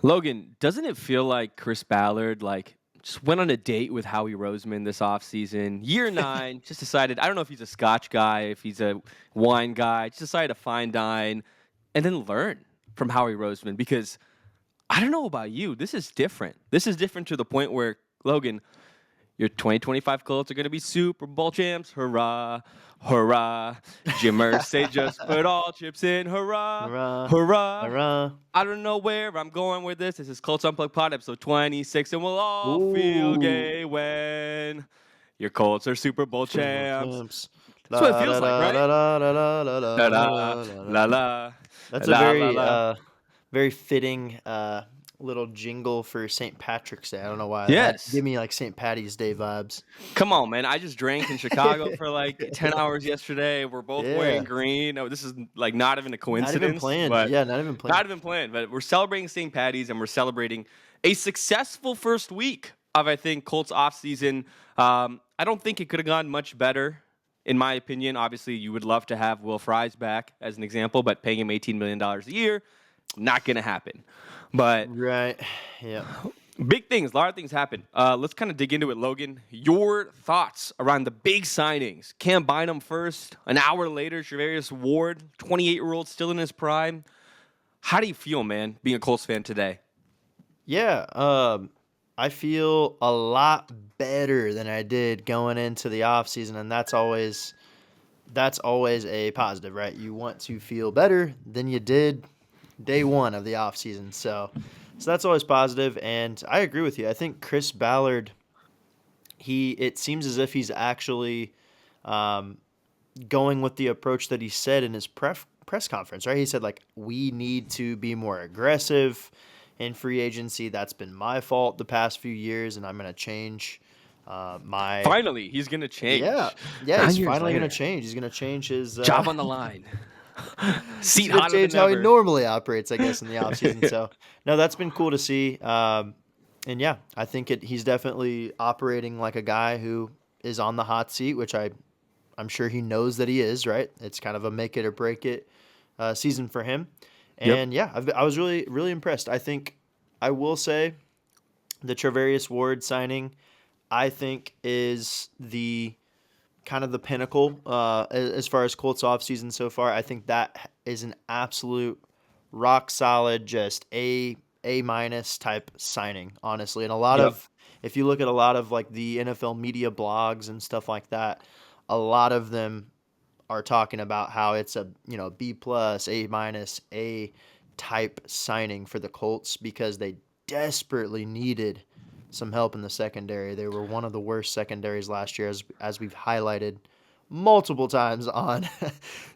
Logan, doesn't it feel like Chris Ballard just went on a date with Howie Roseman this offseason? Year 9, just decided, I don't know if he's a Scotch guy, if he's a wine guy, just decided to fine dine and then learn from Howie Roseman because I don't know about you, this is different. This is different to the point where, Logan, your 2025 Colts are going to be Super Bowl champs. Hurrah, hurrah. Jim Irsay just put all chips in. Hurrah, Hurrah, hurrah. hurrah. I don't know where I'm going with this. This is Colts Unplugged Pod, episode 26, and we'll all feel Ooh. gay when your Colts are Super Bowl Super Bowl champs. champs. That's what it La feels la like, la right? la la la la la La la la, la la la la. la, That's a la la very la. very fitting little jingle for St. Patrick's Day. I don't know why. Yes. Give me like St. Patty's Day vibes. Come on, man. I just drank in Chicago for like 10 hours yesterday. We're both wearing Yeah. green. Oh, this is like not even a Not even coincidence, planned. but Yeah, not even planned. not even planned. But we're celebrating St. Patty's and we're celebrating a successful first week of, I think, Colts offseason. I don't think it could have gone much better, in my opinion. Obviously, you would love to have Will Fries back as an example, but paying him $18 million a year, not going to happen. But Right. Yeah. big things, a lot of things happen. Let's kind of dig into it, Logan. Your thoughts around the big signings. Cam Bynum first. An hour later, Charvarius Ward, 28-year-old, still in his prime. How do you feel, man, being a Colts fan today? Yeah. I feel a lot better than I did going into the offseason, and that's always a positive, right? You want to feel better than you did day one of the offseason. So that's always positive, and I agree with you. I think Chris Ballard, it seems as if he's actually going with the approach that he said in his press conference, right? He said, like, we need to be more aggressive in free agency. That's been my fault the past few years, and I'm going to change my... Finally, he's going to change. Yeah, 9 he's years finally going later. to change. He's going to change his... Job on the line. Seat he's going to hotter change than how he ever. normally operates, I guess, in the offseason. So, no, that's been cool to see. And, yeah, I think he's definitely operating like a guy who is on the hot seat, which I'm sure he knows that he is, right? It's kind of a make it or break it season for him. And, yeah, I was really, really impressed. I think I will say the Charvarius Ward signing, I think, is the kind of the pinnacle as far as Colts offseason so far. I think that is an absolute rock solid, just A minus type signing, honestly. And a lot of, if you look at a lot of like the NFL media blogs and stuff like that, a lot of them are talking about how it's a B plus, A minus, A type signing for the Colts because they desperately needed some help in the secondary. They were one of the worst secondaries last year, as we've highlighted multiple times on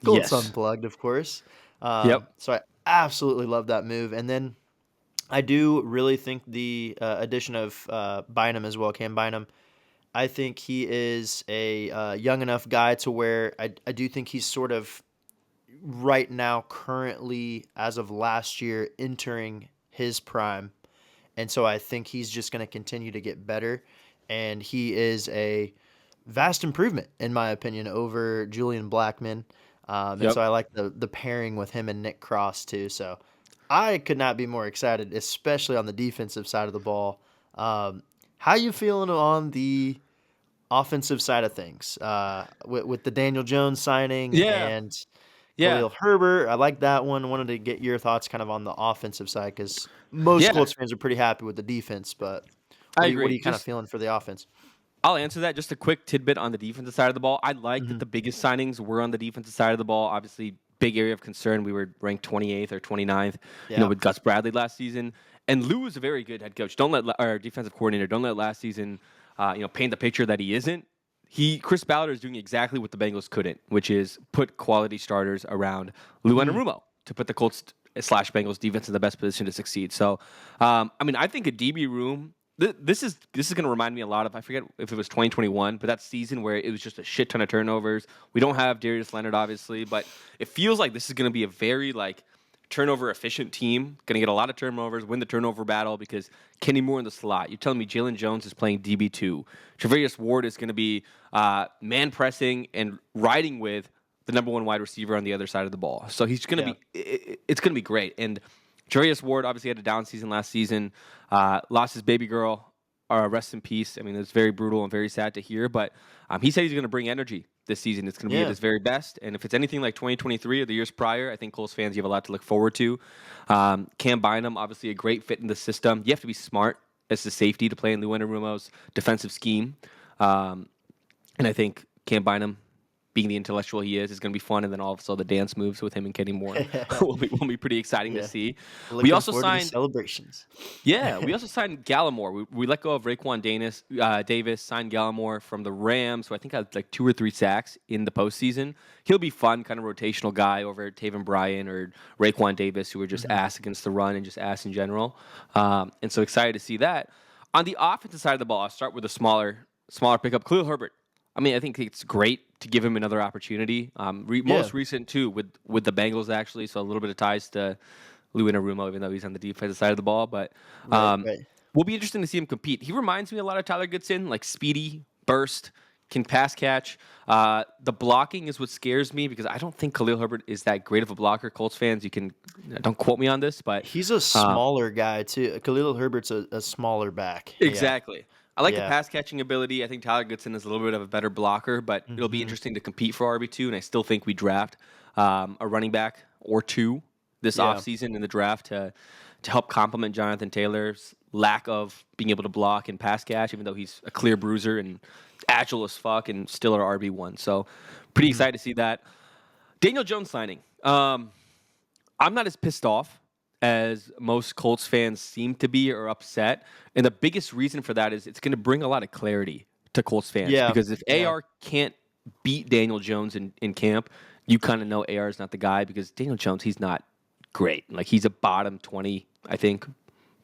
Colts Unplugged, of course. So I absolutely love that move. And then I do really think the addition of Bynum as well, Cam Bynum, I think he is a young enough guy to where I do think he's sort of right now, currently, as of last year, entering his prime. And so I think he's just going to continue to get better. And he is a vast improvement, in my opinion, over Julian Blackmon. And so I like the pairing with him and Nick Cross, too. So I could not be more excited, especially on the defensive side of the ball. How you feeling on the offensive side of things with the Daniel Jones signing and Khalil Herbert? I like that one. Wanted to get your thoughts kind of on the offensive side because most Colts fans are pretty happy with the defense, but what are you kind of feeling for the offense? I'll answer that. Just a quick tidbit on the defensive side of the ball. I like that the biggest signings were on the defensive side of the ball. Obviously, big area of concern. We were ranked 28th or 29th, with Gus Bradley last season. And Lou is a very good head coach. Our defensive coordinator. Don't let last season, paint the picture that he isn't. Chris Ballard is doing exactly what the Bengals couldn't, which is put quality starters around Lou Anarumo to put the Colts / Bengals defense in the best position to succeed. So, I think a DB room. This is going to remind me a lot of, I forget if it was 2021, but that season where it was just a shit ton of turnovers. We don't have Darius Leonard, obviously, but it feels like this is going to be a very turnover efficient team. Going to get a lot of turnovers, win the turnover battle because Kenny Moore in the slot. You're telling me Jalen Jones is playing DB2. Charvarius Ward is going to be man pressing and riding with the number one wide receiver on the other side of the ball. So he's going to be. It's going to be great. And Jarius Ward obviously had a down season last season, lost his baby girl. Rest in peace. I mean, it's very brutal and very sad to hear, but he said he's going to bring energy this season. It's going to be at his very best. And if it's anything like 2023 or the years prior, I think Colts fans, you have a lot to look forward to. Cam Bynum, obviously a great fit in the system. You have to be smart as the safety to play in Lou Anarumo's defensive scheme. And I think Cam Bynum, being the intellectual he is going to be fun. And then also the dance moves with him and Kenny Moore will be pretty exciting to see. We also signed celebrations. Yeah, we also signed Gallimore. We let go of Raekwon Davis, signed Gallimore from the Rams, who I think had like 2 or 3 sacks in the postseason. He'll be fun, kind of rotational guy over at Taven Bryan or Raekwon Davis, who are just ass against the run and just ass in general. And so excited to see that. On the offensive side of the ball, I'll start with a smaller pickup, Khalil Herbert. I mean, I think it's great to give him another opportunity. Most recent, too, with the Bengals, actually, so a little bit of ties to Lou Anarumo, even though he's on the defensive side of the ball. But will be interesting to see him compete. He reminds me a lot of Tyler Goodson, like speedy, burst, can pass catch. The blocking is what scares me because I don't think Khalil Herbert is that great of a blocker. Colts fans, don't quote me on this, but he's a smaller guy, too. Khalil Herbert's a smaller back. Exactly. Yeah. I like the pass catching ability. I think Tyler Goodson is a little bit of a better blocker, but it'll be interesting to compete for RB2. And I still think we draft a running back or 2 this offseason in the draft to help complement Jonathan Taylor's lack of being able to block and pass catch, even though he's a clear bruiser and agile as fuck and still our RB1. So pretty excited to see that. Daniel Jones signing. I'm not as pissed off as most Colts fans seem to be or upset. And the biggest reason for that is it's going to bring a lot of clarity to Colts fans. Yeah. Because if AR can't beat Daniel Jones in camp, you kind of know AR is not the guy because Daniel Jones, he's not great. Like, he's a bottom 20, I think,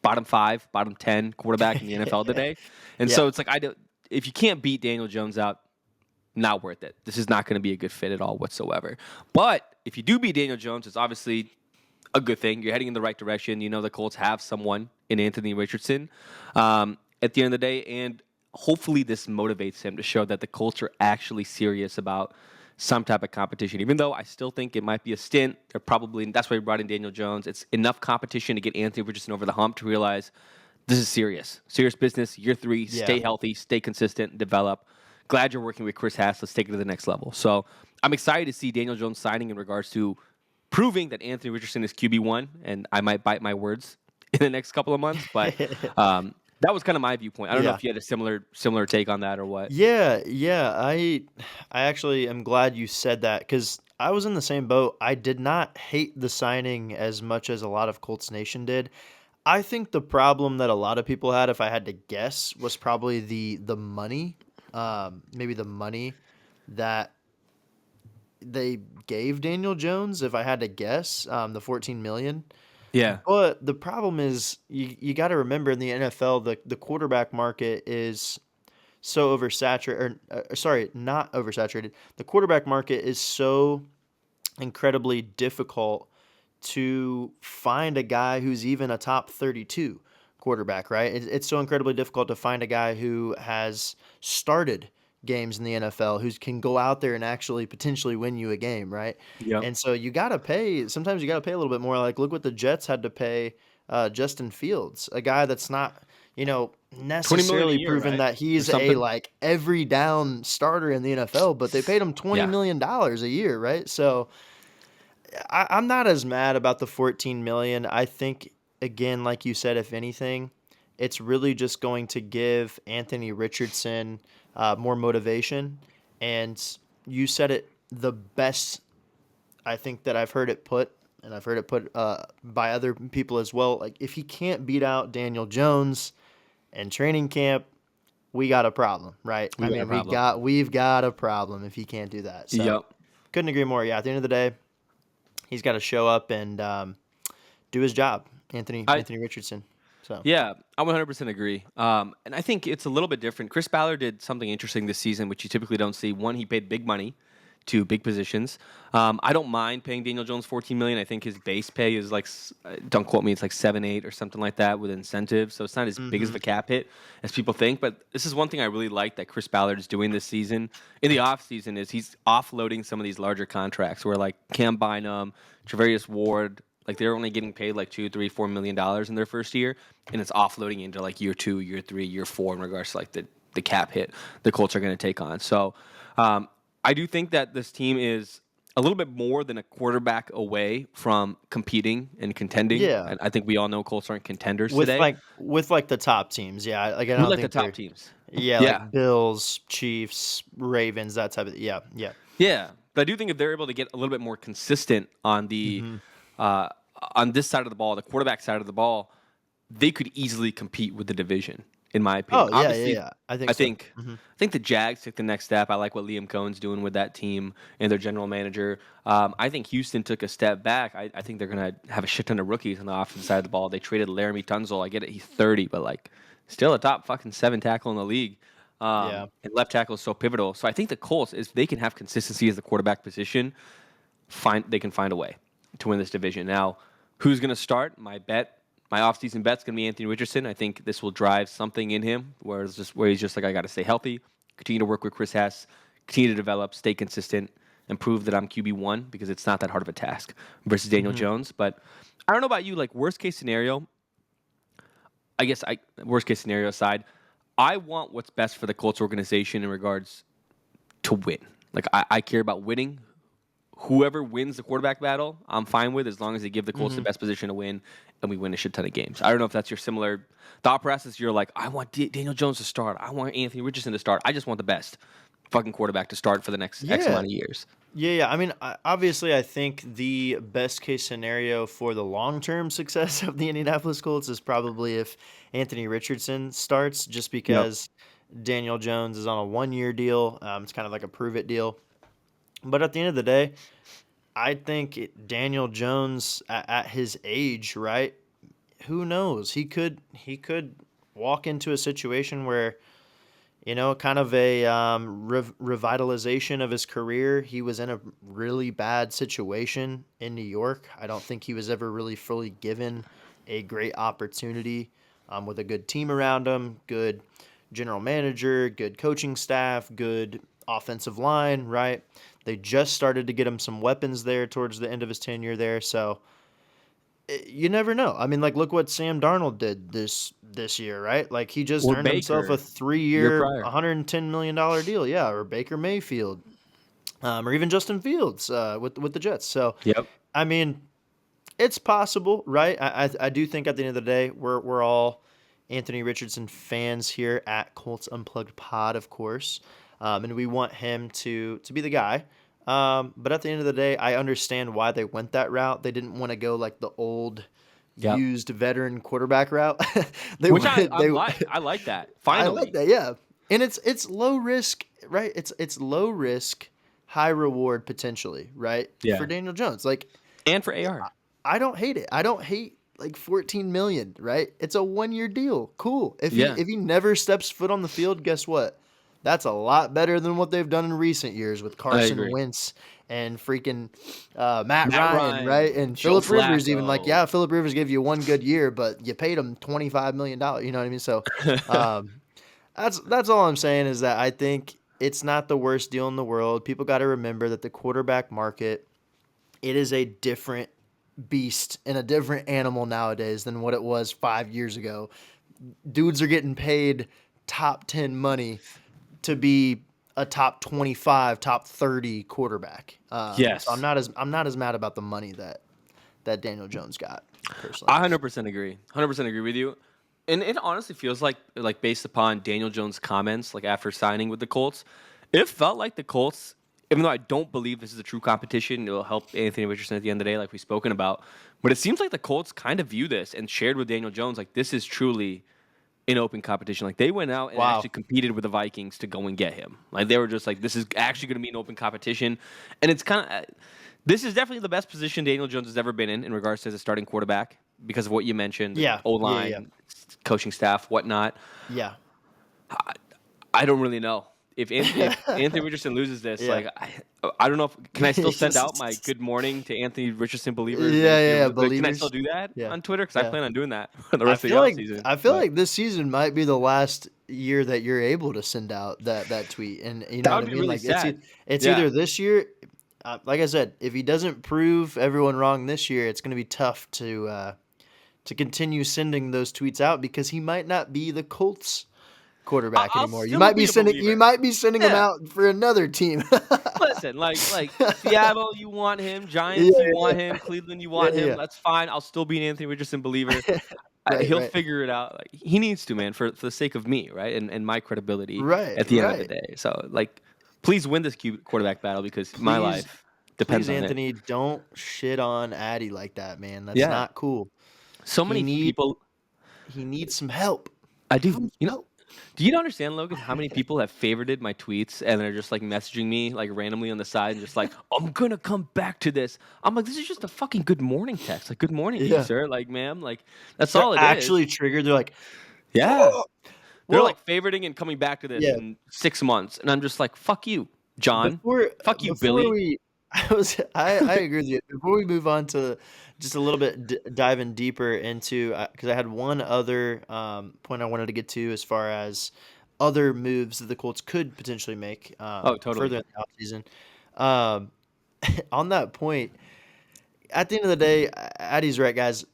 bottom 5, bottom 10 quarterback in the NFL today. And so it's like, if you can't beat Daniel Jones out, not worth it. This is not going to be a good fit at all whatsoever. But if you do beat Daniel Jones, it's obviously a good thing. You're heading in the right direction. You know the Colts have someone in Anthony Richardson at the end of the day, and hopefully this motivates him to show that the Colts are actually serious about some type of competition. Even though I still think it might be a stint, that's why we brought in Daniel Jones. It's enough competition to get Anthony Richardson over the hump to realize this is serious business. Year 3, stay healthy, stay consistent, develop. Glad you're working with Chris Hass. Let's take it to the next level. So I'm excited to see Daniel Jones signing in regards to proving that Anthony Richardson is QB1, and I might bite my words in the next couple of months, but that was kind of my viewpoint. I don't know if you had a similar take on that or what. Yeah. I actually am glad you said that because I was in the same boat. I did not hate the signing as much as a lot of Colts Nation did. I think the problem that a lot of people had, if I had to guess, was probably the money. Maybe the money that they gave Daniel Jones, if I had to guess, the $14 million. Yeah. But the problem is you got to remember in the NFL, the quarterback market is so oversaturated. Not oversaturated. The quarterback market is so incredibly difficult to find a guy who's even a top 32 quarterback, right? It's so incredibly difficult to find a guy who has started games in the NFL, who can go out there and actually potentially win you a game, right? Yep. And so sometimes you got to pay a little bit more. Like, look what the Jets had to pay Justin Fields, a guy that's not, necessarily proven that he's a like every down starter in the NFL, but they paid him $20 million a year, right? So I'm not as mad about the $14 million. I think, again, like you said, if anything, it's really just going to give Anthony Richardson more motivation. And you said it the best, I think, that I've heard it put, and I've heard it put by other people as well. Like, if he can't beat out Daniel Jones in training camp, we got a problem, right? We've got a problem if he can't do that. So couldn't agree more. Yeah, at the end of the day, he's got to show up and do his job, Anthony Richardson. So yeah, I 100% agree. And I think it's a little bit different. Chris Ballard did something interesting this season, which you typically don't see. One, he paid big money to big positions. I don't mind paying Daniel Jones $14 million. I think his base pay is like, don't quote me, it's like 7-8 or something like that with incentives. So it's not as big as a cap hit as people think. But this is one thing I really like that Chris Ballard is doing this season in the offseason is he's offloading some of these larger contracts where like Cam Bynum, Travarius Ward, Like they're only getting paid like $2, $3, $4 million in their first year, and it's offloading into like year 2, year 3, year 4 in regards to like the cap hit the Colts are going to take on. So I do think that this team is a little bit more than a quarterback away from competing and contending. Yeah. And I think we all know Colts aren't contenders With today. the top teams, yeah. Like I We don't like the think top they're, teams. yeah, Yeah. like Bills, Chiefs, Ravens, that type of, yeah, yeah. Yeah, but I do think if they're able to get a little bit more consistent on uh, on this side of the ball, the quarterback side of the ball, they could easily compete with the division. In my opinion, Oh yeah, yeah, obviously, yeah. I think I so. think I think the Jags took the next step. I like what Liam Cohen's doing with that team and their general manager. I think Houston took a step back. I think they're gonna have a shit ton of rookies on the offensive side of the ball. They traded Laramie Tunzel. I get it, he's 30, but like still a top fucking 7 tackle in the league. Yeah. And left tackle is so pivotal. So I think the Colts, if they can have consistency as the quarterback position, they can find a way to win this division. Now, who's going to start? My offseason bet's going to be Anthony Richardson. I think this will drive something in him where he's just like, I got to stay healthy, continue to work with Chris Hess, continue to develop, stay consistent, and prove that I'm QB1 because it's not that hard of a task versus Daniel Jones. But I don't know about you, like worst case scenario, worst case scenario aside, I want what's best for the Colts organization in regards to win. Like I care about winning. Whoever wins the quarterback battle, I'm fine with as long as they give the Colts the best position to win and we win a shit ton of games. I don't know if that's your similar thought process. You're like, I want Daniel Jones to start. I want Anthony Richardson to start. I just want the best fucking quarterback to start for the next X amount of years. Yeah, yeah. I mean, obviously, I think the best case scenario for the long term success of the Indianapolis Colts is probably if Anthony Richardson starts, just because Daniel Jones is on a 1-year deal. It's kind of like a prove it deal. But at the end of the day, I think Daniel Jones at his age, right? Who knows? He could walk into a situation where, kind of a revitalization of his career. He was in a really bad situation in New York. I don't think he was ever really fully given a great opportunity with a good team around him, good general manager, good coaching staff, good offensive line, right? They just started to get him some weapons there towards the end of his tenure there, so you never know. I mean, like, look what Sam Darnold did this year, right? Like, he just earned himself a 3-year, $110 million deal, yeah, or Baker Mayfield, or even Justin Fields with the Jets. So, I mean, it's possible, right? I do think at the end of the day, we're all Anthony Richardson fans here at Colts Unplugged Pod, of course. And we want him to be the guy. But at the end of the day, I understand why they went that route. They didn't want to go like the old, used veteran quarterback route. I like that. Finally, I like that. Yeah, and it's low risk, right? It's low risk, high reward potentially, right? Yeah. For Daniel Jones, like, and for AR, I don't hate it. I don't hate like $14 million, right? It's a 1-year deal. Cool. If he never steps foot on the field, guess what? That's a lot better than what they've done in recent years with Carson Wentz and freaking Matt Ryan, right? And Phillip Rivers, even like, Phillip Rivers gave you 1 good year, but you paid him $25 million. You know what I mean? So that's all I'm saying is that I think it's not the worst deal in the world. People got to remember that the quarterback market, it is a different beast and a different animal nowadays than what it was 5 years ago. Dudes are getting paid top 10 money to be a top 25, top 30 quarterback. Yes. So I'm not as mad about the money that Daniel Jones got, personally. I 100% agree. 100% agree with you. And it honestly feels like based upon Daniel Jones' comments, like after signing with the Colts, it felt like the Colts, even though I don't believe this is a true competition, it will help Anthony Richardson at the end of the day, like we've spoken about. But it seems like the Colts kind of view this and shared with Daniel Jones, like this is truly in open competition. Like they went out and actually competed with the Vikings to go and get him. Like they were just like, this is actually going to be an open competition. And it's kind of, this is definitely the best position Daniel Jones has ever been in regards to as a starting quarterback because of what you mentioned. O-line, coaching staff, whatnot. Yeah. I don't really know. If Anthony Richardson loses this, like I don't know if can I still send out my good morning to Anthony Richardson believers? Believers. Can I still do that on Twitter? Because I plan on doing that for the rest of the offseason. I feel like this season might be the last year that you're able to send out that tweet, and you know what I mean. Really like sad. it's either this year. like I said, if he doesn't prove everyone wrong this year, it's going to be tough to continue sending those tweets out because he might not be the Colts quarterback I'll anymore. You still might be be a sending believer. them Yeah. out for another team. Listen, like Seattle, you want him. Yeah, Giants, you want him. Cleveland, you want him. yeah. That's fine. I'll still be an Anthony Richardson believer. He'll Right. figure it out. Like, he needs to, man, for the sake of me, right, and my credibility at the end of the Right. day. So, like, please win this quarterback battle because my Please, life depends please, on it. Anthony, don't shit on Addy like that, man. That's Yeah. not cool. So He many need people. he needs some help. I Give do. him some help. Do you understand, Logan, how many people have favorited my tweets and they're just like messaging me like randomly on the side and just like, I'm gonna come back to this. I'm like, this is just a fucking good morning text. Like, good morning to you, Yeah. sir. Like, ma'am, like that's They're all it is. actually triggered. They're like, Yeah. oh, They're well, like favoriting and coming back to this yeah. in 6 months. And I'm just like, fuck you, John. Before Fuck you, before Billy. we, I agree with you. Before we move on to just a little bit diving deeper into because I had one other point I wanted to get to as far as other moves that the Colts could potentially make Oh, totally. further in the offseason. On that point, at the end of the day, Addy's right, guys.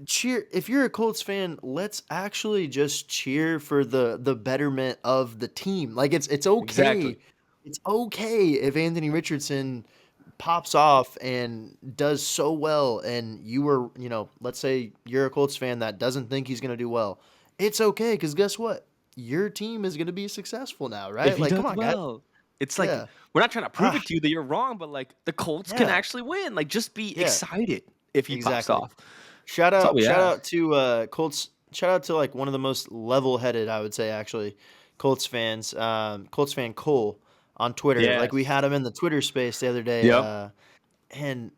Cheer if you're a Colts fan, let's actually just cheer for the betterment of the team. Like it's okay. Exactly. It's okay if Anthony Richardson pops off and does so well and you were, let's say you're a Colts fan that doesn't think he's going to do well. It's okay cuz guess what? Your team is going to be successful now, right? If he Like does come on, guys. well. It's like Yeah. we're not trying to prove Ah, it to you that you're wrong, but like the Colts can yeah. actually win. Like just be Yeah. excited if he pops Exactly. off. That's all we Shout ask. out to Colts. Shout out to like one of the most level-headed, I would say, actually, Colts fans. Colts fan Cole on Twitter. Like we Yes. had him in the Twitter space the other day, Yep. and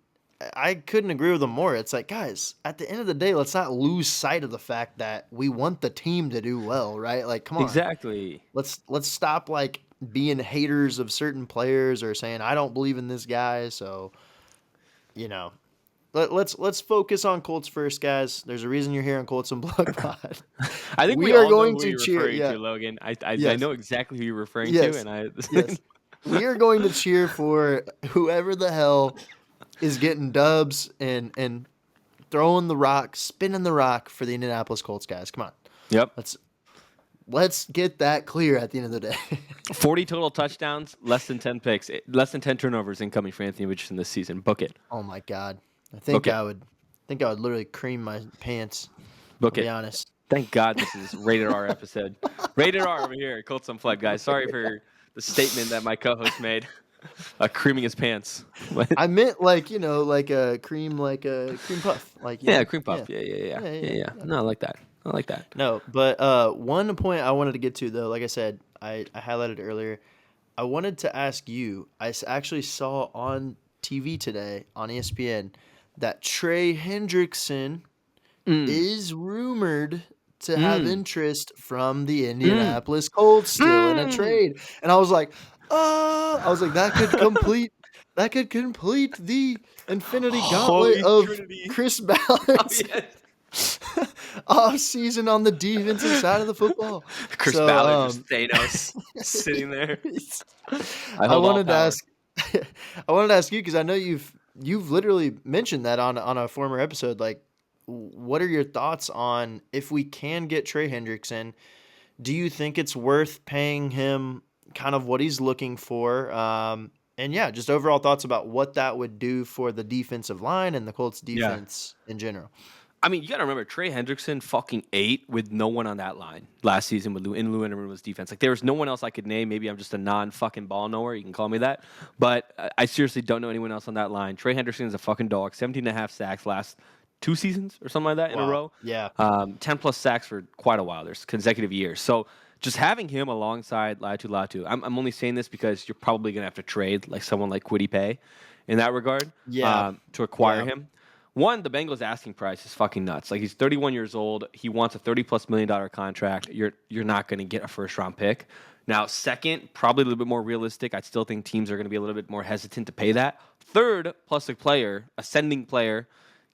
I couldn't agree with him more. It's like, guys, at the end of the day, let's not lose sight of the fact that we want the team to do well, right? Like, come on, Exactly. let's stop like being haters of certain players or saying I don't believe in this guy. So, you know, let's focus on Colts first, guys. There's a reason you're here on Colts and Blood Pod. I think we We are all know going who to you're cheer. referring Yeah. to, Logan. I Yes. know exactly who you're referring to, Yes. and I Yes. We are going to cheer for whoever the hell is getting dubs and throwing the rock, spinning the rock for the Indianapolis Colts, guys. Come on. Yep. Let's get that clear at the end of the day. 40 total touchdowns, less than 10 picks, less than 10 turnovers incoming for Anthony Richardson this season. Book it. Oh my God. I Book think it. I would literally cream my pants. Book To it. be honest. Thank God this is rated R episode. Rated R over here at Colts Unplugged, guys. Sorry for the statement that my co-host made. Creaming his pants. I meant like a cream puff, like Yeah, cream puff. Yeah. yeah. No, I like that. I like that. No, but one point I wanted to get to though, like I said, I highlighted earlier. I wanted to ask you. Actually saw on TV today on ESPN that Trey Hendrickson is rumored to have interest from the Indianapolis Colts still in a trade, and I was like, that could complete the Infinity Gauntlet Holy of Trinity. Chris Ballard's Oh, yes. off season on the defensive side of the football. Chris So, Ballard, just Thanos sitting there. I wanted to ask. I wanted to ask you because I know you've literally mentioned that on a former episode. Like, what are your thoughts on if we can get Trey Hendrickson? Do you think it's worth paying him kind of what he's looking for? And yeah, just overall thoughts about what that would do for the defensive line and the Colts defense in general. I mean, you got to remember, Trey Hendrickson fucking ate with no one on that line last season in Lou Anarumo's defense. Like, there was no one else I could name. Maybe I'm just a non-fucking ball knower. You can call me that. But I seriously don't know anyone else on that line. Trey Hendrickson is a fucking dog. 17 and a half sacks last 2 seasons or something like that in a row. Yeah. 10-plus sacks for quite a while. There's consecutive years. So just having him alongside Latu, I'm only saying this because you're probably going to have to trade like someone like Kwity Paye in that regard to acquire him. One, the Bengals' asking price is fucking nuts. Like, he's 31 years old. He wants a $30+ million contract. You're not going to get a first-round pick. Now, second, probably a little bit more realistic. I still think teams are going to be a little bit more hesitant to pay that. Third, plus a player, ascending player,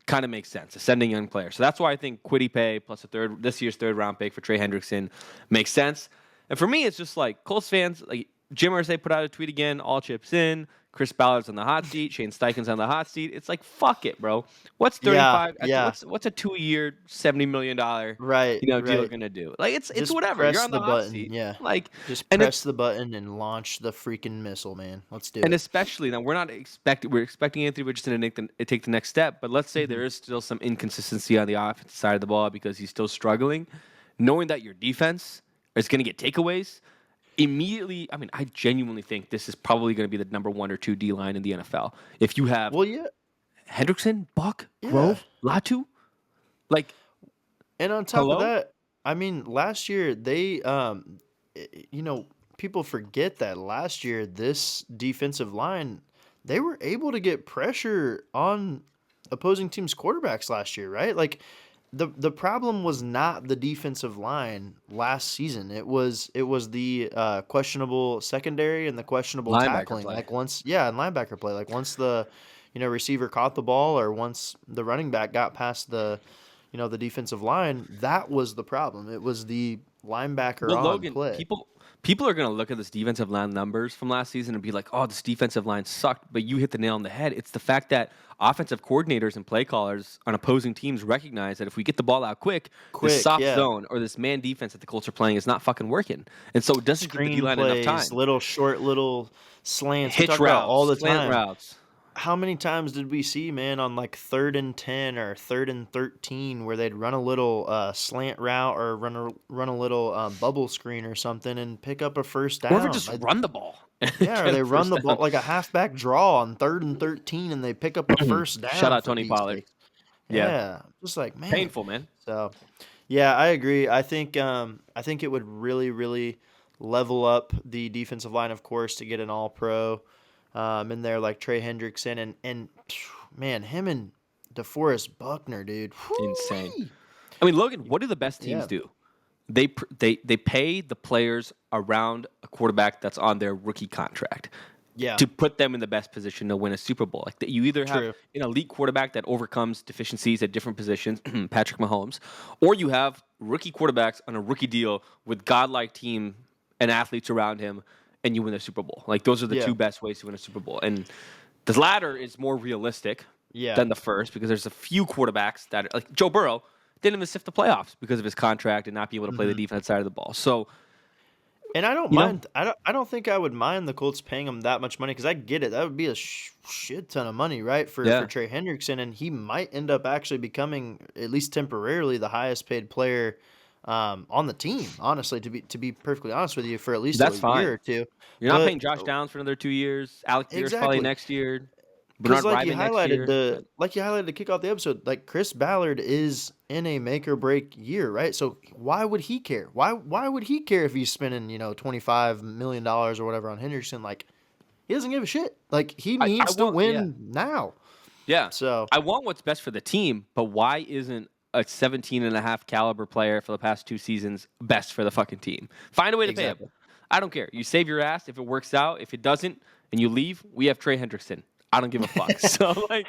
kind of makes sense. Ascending young player. So that's why I think Kwity Paye plus this year's third-round pick for Trey Hendrickson makes sense. And for me, it's just like Colts fans, like Jim Irsay put out a tweet again, all chips in. Chris Ballard's on the hot seat. Shane Steichen's on the hot seat. It's like, fuck it, bro. What's Yeah, 35? yeah. What's a 2-year, $70 million Right, deal right. gonna do? Like, it's Just whatever. You're press on the the hot button. seat. Yeah. Like, Just and press it's the button and launch the freaking missile, man. Let's do and it. especially now we're expecting Anthony Richardson to take the next step. But let's say Mhm. there is still some inconsistency on the offensive side of the ball because he's still struggling. Knowing that your defense is going to get takeaways immediately. I mean, I genuinely think this is probably going to be the number 1 or 2 D line in the NFL. If you have Well, yeah, Hendrickson, Buck, yeah. Grove, Latu, like, And on top of hello? that, I mean, last year they, you know, people forget that last year this defensive line, they were able to get pressure on opposing teams' quarterbacks last year, right? Like the problem was not the defensive line last season. It was the questionable secondary and the questionable Linebacker tackling. play. Like once, yeah, and linebacker play. Like once the receiver caught the ball or once the running back got past the defensive line, that was the problem. It was the linebacker Well, on Logan, play. people are going to look at this defensive line numbers from last season and be like, "Oh, this defensive line sucked." But you hit the nail on the head. It's the fact that offensive coordinators and play callers on opposing teams recognize that if we get the ball out quick, this Quick, soft yeah. zone or this man defense that the Colts are playing is not fucking working, and so it doesn't give the D line enough Screenplays, time. little short little slants. We Hitch talk about it all routes, the slant time. routes. How many times did we see, man, on like 3rd and 10 or 3rd and 13 where they'd run a little slant route or run a little bubble screen or something and pick up a first Or if it down? just run the ball. and Yeah, or get a they run first the ball down. like a halfback draw on 3rd and 13 and they pick up a first Shout down out for Tony Pete's Pollard. sake. Yeah, Yeah, just like man. painful, man. So yeah, I agree. I think it would really, really level up the defensive line, of course, to get an All Pro in there like Trey Hendrickson and man, him and DeForest Buckner, dude. Insane. Whoo-wee. I mean, Logan, what do the best teams Yeah, do? They pay the players around a quarterback that's on their rookie contract yeah, to put them in the best position to win a Super Bowl. Like you either have true. an elite quarterback that overcomes deficiencies at different positions, Patrick Mahomes, or you have rookie quarterbacks on a rookie deal with godlike team and athletes around him, and you win a Super Bowl. Like those are the Yeah, two best ways to win a Super Bowl. And the latter is more realistic yeah. than the first because there's a few quarterbacks that like Joe Burrow didn't even sift the playoffs because of his contract and not being able to play the hmm defense side of the ball. So, And I don't you know, mind. I don't think I would mind the Colts paying him that much money because I get it. That would be a shit ton of money, right? For yeah, Trey Hendrickson, and he might end up actually becoming at least temporarily the highest paid player on the team. Honestly, to be perfectly honest with you, for at least a that's year fine. or two. You're not But paying Josh Downs for another 2 years. Alec Pierce probably exactly. next year. Because Bernard Ryman next year. But like you highlighted to kick off the episode, like Chris Ballard is in a make or break year, right? So why would he care? Why would he care if he's spending $25 million or whatever on Henderson? Like he doesn't give a shit. Like he I needs to want, yeah, win now. yeah. So I want what's best for the team, but why isn't a 17 and a half caliber player for the past 2 seasons best for the fucking team? Find a way to pay him. exactly. I don't care. You save your ass if it works out. If it doesn't and you leave, we have Trey Hendrickson. I don't give a fuck. So like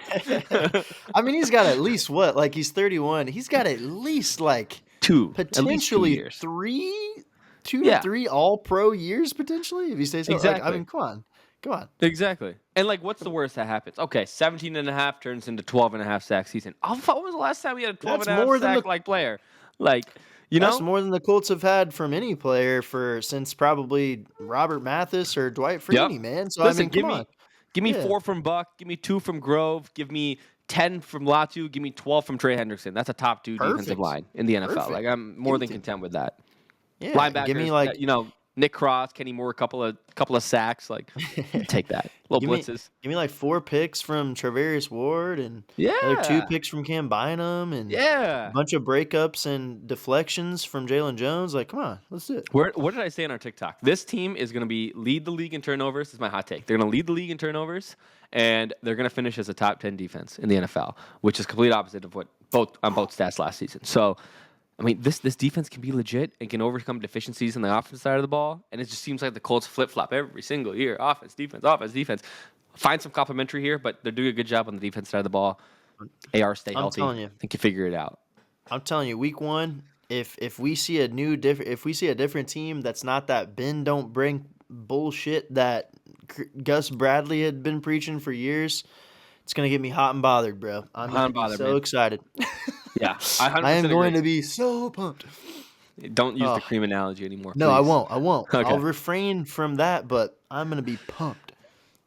I mean, he's got at least what? Like he's 31. He's got at least like at least two potentially years. two to Yeah, three all pro years potentially if he stays healthy. Like I exactly. mean, come on. Come on. Exactly. And like what's the worst that happens? Okay, 17 and a half turns into 12 and a half sack season. When was the last time we had a 12 That's and a half more than the sack like player? Like, you That's know? more than the Colts have had from any player since probably Robert Mathis or Dwight Yep. Freeney, man. So I Listen, mean, come on. give me Yeah, 4 from Buck, give me 2 from Grove, give me 10 from Latu, give me 12 from Trey Hendrickson. That's a top 2 defensive perfect, line in the NFL. Like perfect. I'm more Give it than to me. content with that. Yeah, and give me Linebackers, like Nick Cross, Kenny Moore, a couple of sacks. Like, take that. Little give me blitzes. give me like 4 picks from Travarius Ward and another two Yeah. picks from Cam Bynum and a Yeah. bunch of breakups and deflections from Jalen Jones. Like, come on, let's do it. What did I say on our TikTok? This team is going to lead the league in turnovers. This is my hot take. They're going to lead the league in turnovers, and they're going to finish as a top 10 defense in the NFL, which is complete opposite of what both stats last season. So, I mean, this defense can be legit and can overcome deficiencies on the offensive side of the ball, and it just seems like the Colts flip flop every single year: offense, defense, offense, defense. Find some complimentary here, but they're doing a good job on the defense side of the ball. AR stay I'm healthy. telling you. I think you figure it out. I'm telling you, week one, if we see a different team that's not that bend don't bring bullshit that Gus Bradley had been preaching for years. It's going to get me hot and bothered, bro. I'm going to be so excited. Yeah, I 100% I am going agree. to be so pumped. Don't use the cream analogy anymore, No, please. I won't. Okay. I'll refrain from that, but I'm going to be pumped.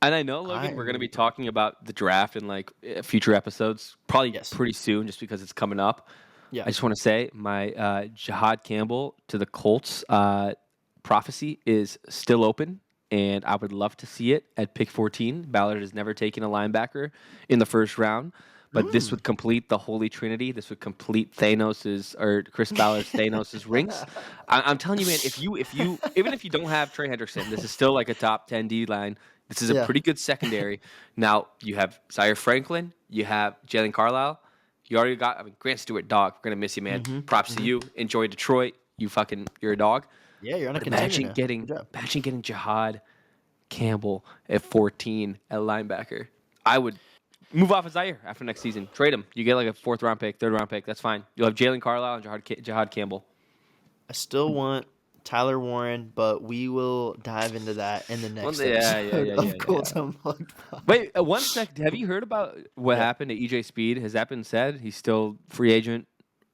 And I know, Logan, we're going to be talking about the draft in like future episodes, probably pretty soon, just because it's coming up. Yeah. I just want to say my Jihad Campbell to the Colts prophecy is still open, and I would love to see it at pick 14. Ballard has never taken a linebacker in the first round, but this would complete the holy trinity. This would complete Chris Ballard's Thanos' rings. I'm telling you, man, if you even if you don't have Trey Hendrickson, this is still like a top 10 D line. This is a pretty good secondary. Now you have Zaire Franklin, you have Jalen Carlisle. You already got, Grant Stewart, dog. We're gonna miss you, man. Props to you. Enjoy Detroit. You're a dog. Yeah, you're on a contender. Imagine getting Jihad Campbell at 14 at linebacker. I would move off of Zaire after next season. Trade him. You get like a 4th round pick, 3rd round pick. That's fine. You'll have Jalen Carlisle and Jihad Campbell. I still want Tyler Warren, but we will dive into that in the next episode of Colts Unplugged. Wait, 1 sec. Have you heard about what happened to EJ Speed? Has that been said? He's still free agent?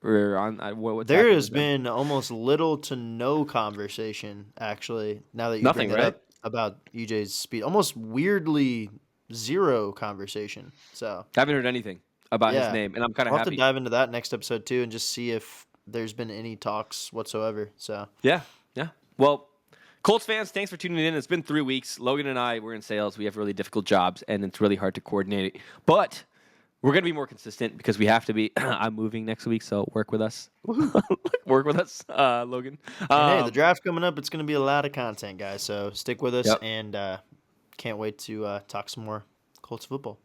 Or on what's there has been almost little to no conversation, actually, now that you bring it up about EJ's Speed. Almost weirdly zero conversation. So I haven't heard anything about his name, and I'm kind of happy. We'll have to dive into that next episode, too, and just see if there's been any talks whatsoever. So yeah. Well, Colts fans, thanks for tuning in. It's been 3 weeks. Logan and I, we're in sales. We have really difficult jobs, and it's really hard to coordinate. But we're going to be more consistent because we have to be. I'm moving next week, so work with us. Work with us, Logan. Hey, the draft coming up. It's going to be a lot of content, guys. So stick with us, and can't wait to talk some more Colts football.